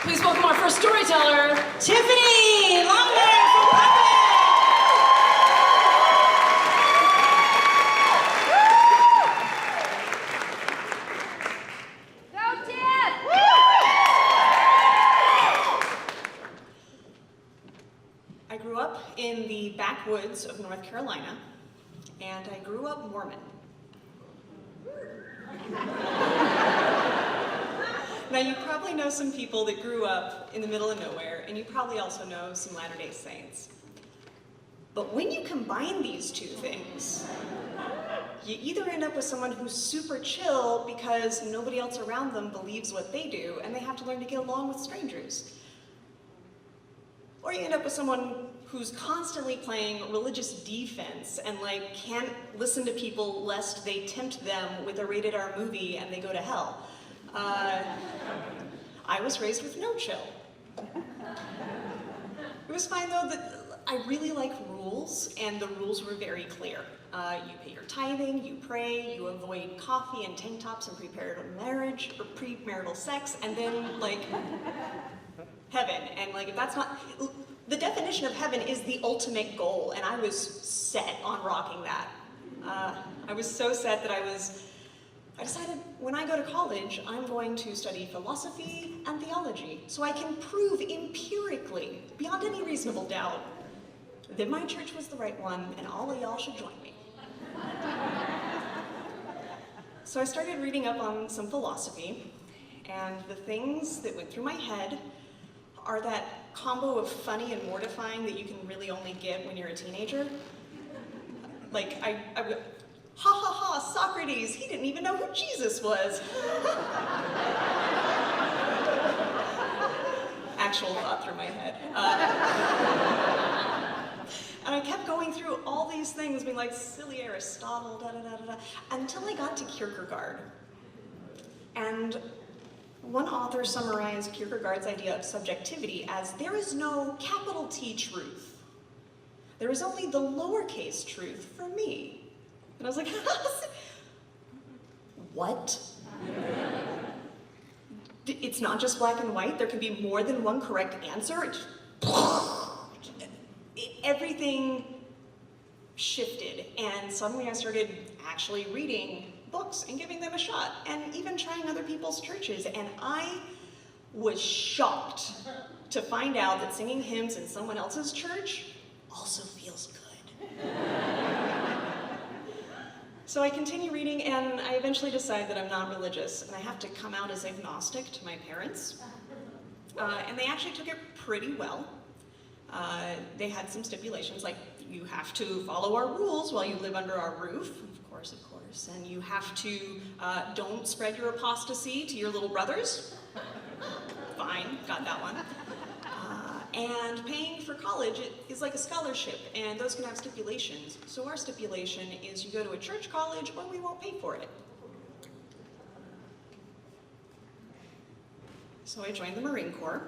Please welcome our first storyteller, Tiffany! Longworth from Aladdin! Go, Tiff! I grew up in the backwoods of North Carolina, and I grew up Mormon. Now, you probably know some people that grew up in the middle of nowhere, and you probably also know some Latter-day Saints. But when you combine these two things, you either end up with someone who's super chill because nobody else around them believes what they do, and they have to learn to get along with strangers. Or you end up with someone who's constantly playing religious defense and can't listen to people lest they tempt them with a rated R movie and they go to hell. I was raised with no chill. It was fine though that I really like rules, and the rules were very clear. You pay your tithing, you pray, you avoid coffee and tank tops and premarital marriage or premarital sex, and then heaven. And if that's not, the definition of heaven is the ultimate goal, and I was set on rocking that. I was so set that I decided when I go to college, I'm going to study philosophy and theology, so I can prove empirically, beyond any reasonable doubt, that my church was the right one and all of y'all should join me. So I started reading up on some philosophy, and the things that went through my head are that combo of funny and mortifying that you can really only get when you're a teenager. I would, ha ha ha, Socrates, he didn't even know who Jesus was. Actual thought through my head. And I kept going through all these things, being like, silly Aristotle, da da da da da, until I got to Kierkegaard. And one author summarized Kierkegaard's idea of subjectivity as, there is no capital T truth. There is only the lowercase truth for me. And I was like, what? It's not just black and white, there can be more than one correct answer? Everything shifted, and suddenly I started actually reading books and giving them a shot, and even trying other people's churches, and I was shocked to find out that singing hymns in someone else's church also feels good. So I continue reading, and I eventually decide that I'm not religious, and I have to come out as agnostic to my parents. And they actually took it pretty well. They had some stipulations, like you have to follow our rules while you live under our roof, of course, and you have to don't spread your apostasy to your little brothers. Fine, got that one. And paying for college is like a scholarship, and those can have stipulations. So our stipulation is you go to a church college or we won't pay for it. So I joined the Marine Corps.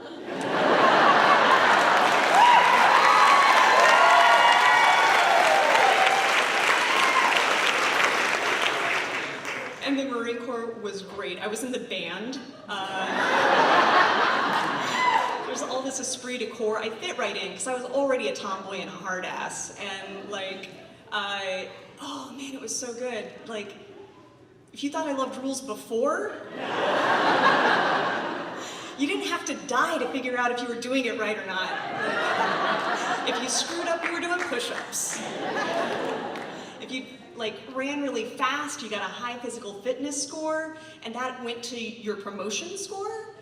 And the Marine Corps was great. I was in the band. There's all this esprit de corps. I fit right in because I was already a tomboy and a hard ass. And oh man, it was so good. If you thought I loved rules before, you didn't have to die to figure out if you were doing it right or not. If you screwed up, you were doing push-ups. If you ran really fast, you got a high physical fitness score, and that went to your promotion score.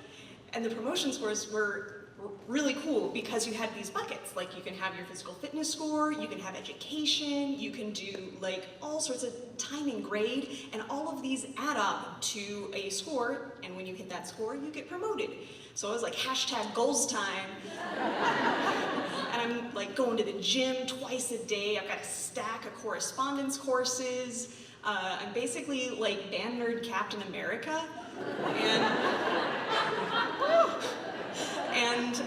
And the promotion scores were really cool because you had these buckets. You can have your physical fitness score, you can have education, you can do all sorts of time and grade, and all of these add up to a score, and when you hit that score, you get promoted. So I was #goals time. And I'm going to the gym twice a day. I've got a stack of correspondence courses. I'm basically band nerd Captain America. And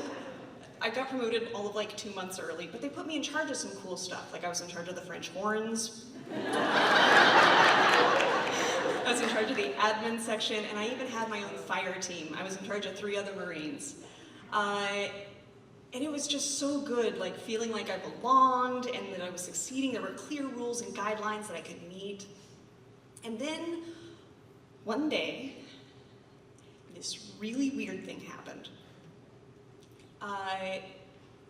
I got promoted all of 2 months early, but they put me in charge of some cool stuff. I was in charge of the French horns. I was in charge of the admin section, and I even had my own fire team. I was in charge of 3 other Marines. And it was just so good, like feeling like I belonged and that I was succeeding. There were clear rules and guidelines that I could meet. And then one day, this really weird thing happened.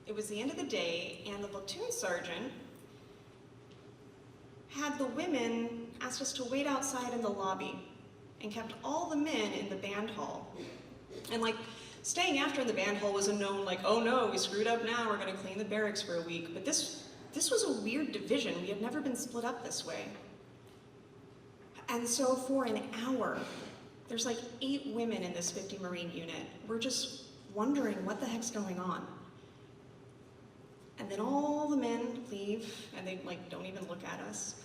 It was the end of the day, and the platoon sergeant had the women asked us to wait outside in the lobby and kept all the men in the band hall. And like, staying after in the band hall was a known, like, oh no, we screwed up now, we're gonna clean the barracks for a week. But this was a weird division. We had never been split up this way. And so for an hour, there's like 8 women in this 50 Marine unit. We're just wondering what the heck's going on. And then all the men leave, and they like don't even look at us.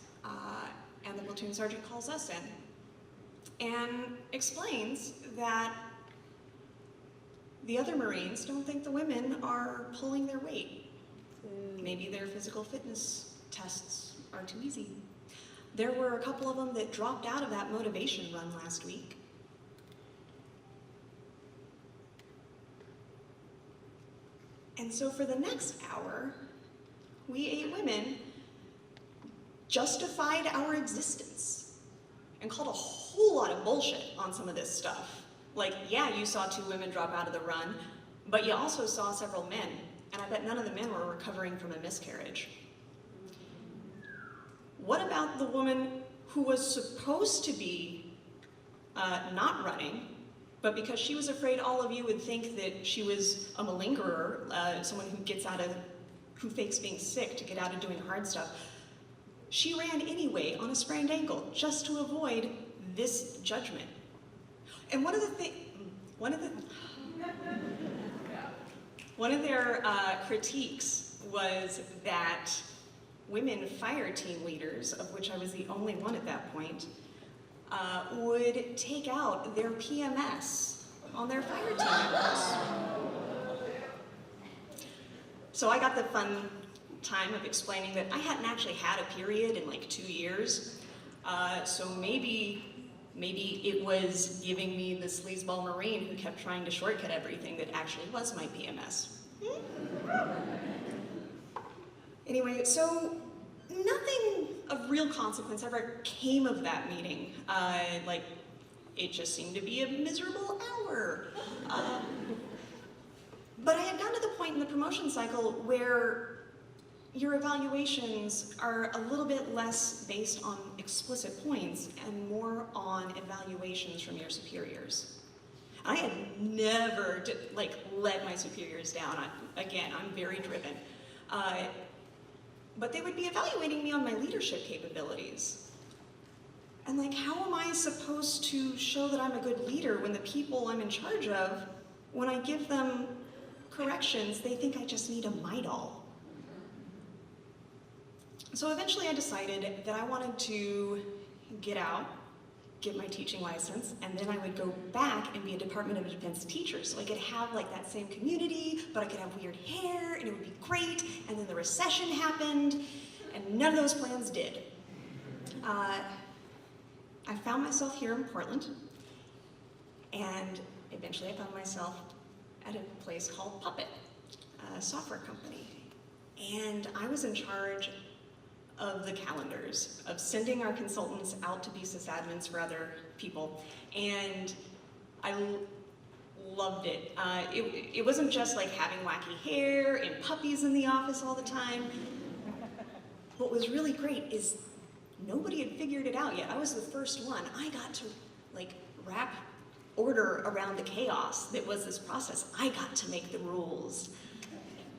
And the platoon sergeant calls us in and explains that the other Marines don't think the women are pulling their weight. Maybe their physical fitness tests are too easy. There were a couple of them that dropped out of that motivation run last week. And so for the next hour, we 8 women justified our existence and called a whole lot of bullshit on some of this stuff. Like, yeah, you saw 2 women drop out of the run, but you also saw several men, and I bet none of the men were recovering from a miscarriage. What about the woman who was supposed to be not running, but because she was afraid all of you would think that she was a malingerer, someone who fakes being sick to get out of doing hard stuff, she ran anyway on a sprained ankle just to avoid this judgment. And one of their critiques was that women fire team leaders, of which I was the only one at that point, would take out their PMS on their fire team members. So I got the fun time of explaining that I hadn't actually had a period in like 2 years, so maybe it was giving me the sleazeball Marine who kept trying to shortcut everything that actually was my PMS. Anyway, so nothing of real consequence ever came of that meeting. Like, it just seemed to be a miserable hour. But I had gotten to the point in the promotion cycle where your evaluations are a little bit less based on explicit points and more on evaluations from your superiors. I had never let my superiors down. Again, I'm very driven. But they would be evaluating me on my leadership capabilities. And like, how am I supposed to show that I'm a good leader when the people I'm in charge of, when I give them corrections, they think I just need a Midol? So eventually I decided that I wanted to get out, get my teaching license, and then I would go back and be a Department of Defense teacher. So I could have like that same community, but I could have weird hair, and it would be great. And then the recession happened, and none of those plans did. I found myself here in Portland, and eventually I found myself at a place called Puppet, a software company. And I was in charge of the calendars, of sending our consultants out to be sysadmins for other people. And I loved it. It wasn't just like having wacky hair and puppies in the office all the time. What was really great is nobody had figured it out yet. I was the first one. I got to like wrap order around the chaos that was this process. I got to make the rules.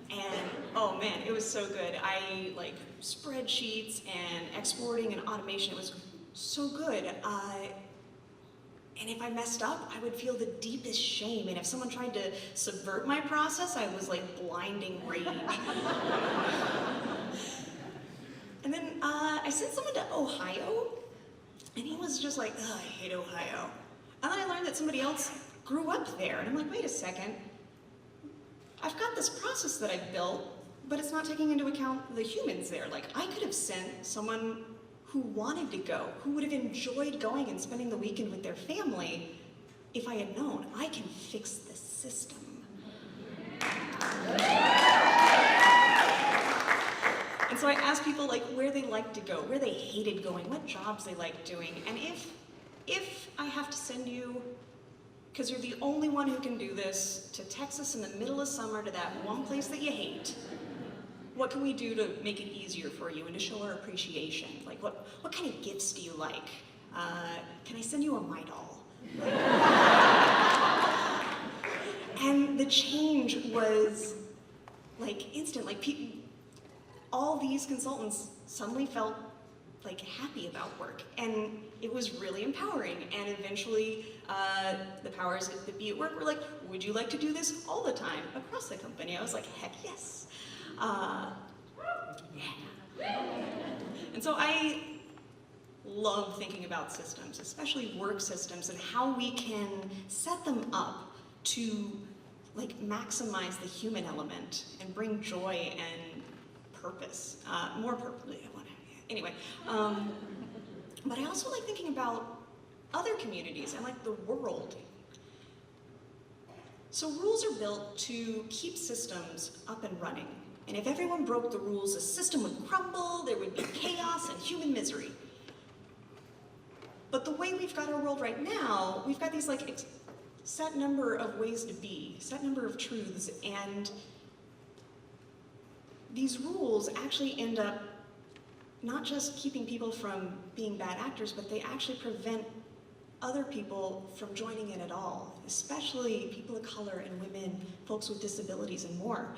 And oh man, it was so good. I like spreadsheets and exporting and automation. It was so good. And if I messed up, I would feel the deepest shame. And if someone tried to subvert my process, I was like blinding rage. And then I sent someone to Ohio, and he was just like, oh, I hate Ohio. And then I learned that somebody else grew up there. And I'm like, wait a second. I've got this process that I've built, but it's not taking into account the humans there. Like, I could have sent someone who wanted to go, who would have enjoyed going and spending the weekend with their family if I had known I can fix the system. asked people like where they liked to go, where they hated going, what jobs they liked doing, and if I have to send you, because you're the only one who can do this, to Texas in the middle of summer to that one place that you hate, what can we do to make it easier for you and to show our appreciation? Like what kind of gifts do you like? Can I send you a My Doll? And the change was like instant. Like all these consultants suddenly felt like happy about work, and it was really empowering. And eventually, the powers that be at work were like, "Would you like to do this all the time across the company?" I was like, "Heck yes!" Yeah. And so I love thinking about systems, especially work systems, and how we can set them up to like maximize the human element and bring joy and purpose, more purpose. Anyway, but I also like thinking about other communities and like the world. So rules are built to keep systems up and running. And if everyone broke the rules, the system would crumble, there would be chaos and human misery. But the way we've got our world right now, we've got these like set number of ways to be, set number of truths, and these rules actually end up not just keeping people from being bad actors, but they actually prevent other people from joining in at all, especially people of color and women, folks with disabilities and more.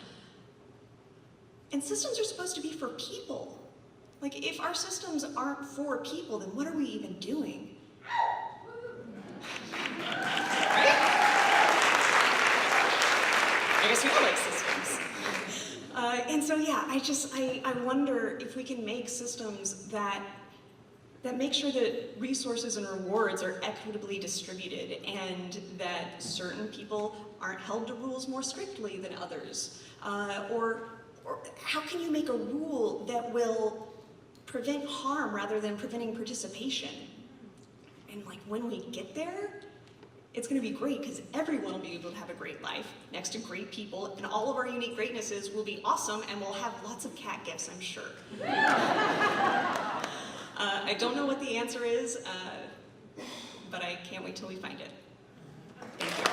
And systems are supposed to be for people. Like, if our systems aren't for people, then what are we even doing? Right? I guess we all like systems. And so, yeah, I wonder if we can make systems that make sure that resources and rewards are equitably distributed, and that certain people aren't held to rules more strictly than others. Or how can you make a rule that will prevent harm rather than preventing participation? And like when we get there, it's going to be great because everyone will be able to have a great life next to great people, and all of our unique greatnesses will be awesome, and we'll have lots of cat gifts, I'm sure. I don't know what the answer is, but I can't wait till we find it. Thank you.